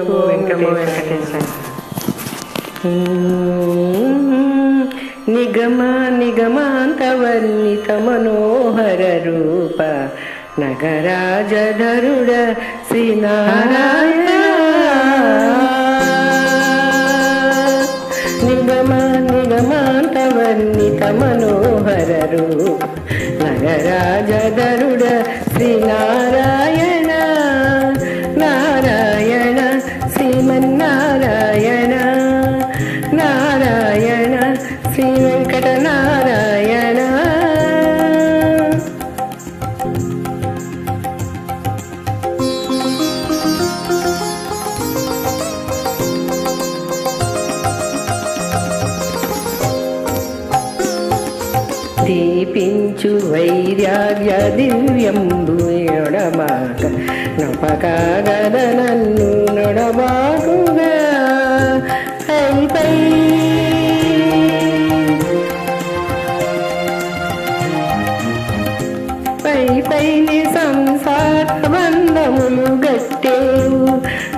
నమో వెంకటేశాయ. నిగమ నిగమాంతవర్ణిత మనోహర రూప నగరాజధరుడ శ్రీనారాయణ. నిగమ నిగమాంతవర్ణిత మనోహర రూప నగరాజధరుడ శ్రీనారాయణ. నారాయణ శ్రీమన్నారాయణ, నారాయణ శ్రీ వెంకటనారాయణ. దీపించు వైరాగ్య దివ్యంబు ఎడబాక నొపకాగద నన్ను నొడబాకుగా. పై పైని సంసార బంధములు గట్టేవు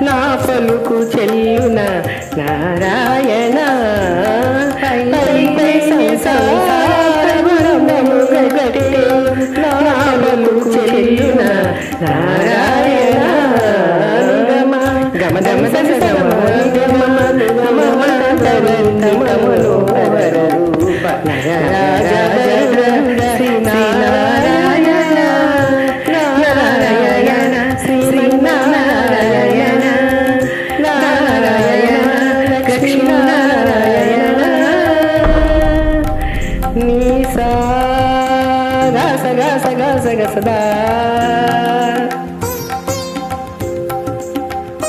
నా పలుకు చెల్లున నారాయణ. పై సంసార బంధములు గట్టేవు నా పలుకు చెల్లున నారాయణ. గమ గమ సగ గమ గమ గమ మనోహర రూప నగరాజధరుడ శ్రీనారాయణ. నారాయణ శ్రీనారాయణ, నారాయణ లక్ష్మీనారాయణ. నీ సా సగ సగ సగ సదా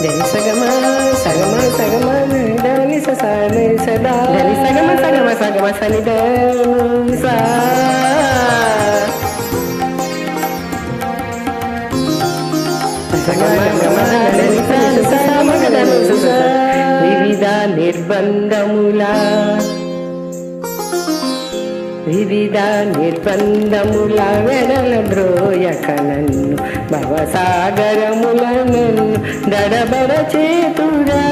ధని సగమ సగమ సగమ ధని సని సదా ధని సగమ సగమ సగమ సని ధని సా. వివిధ నిర్బంధములా వివిధ నిర్బంధముల వెడల ద్రోయక నన్ను భవసాగరముల నన్ను దడబర చేతురా.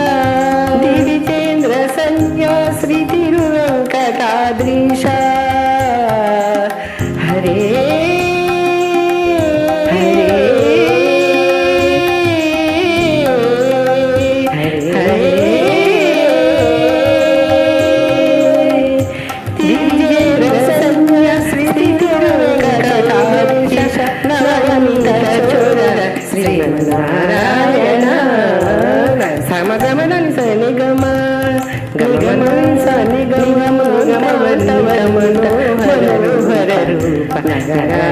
దివిచేంద్ర సన్యాశ్రీ తిరువెంకటాద్రీశ హరే శ్రీమన్నారాయణ. సమగమనని సని గమ గమ సని గమ మనోహర రూప నగరా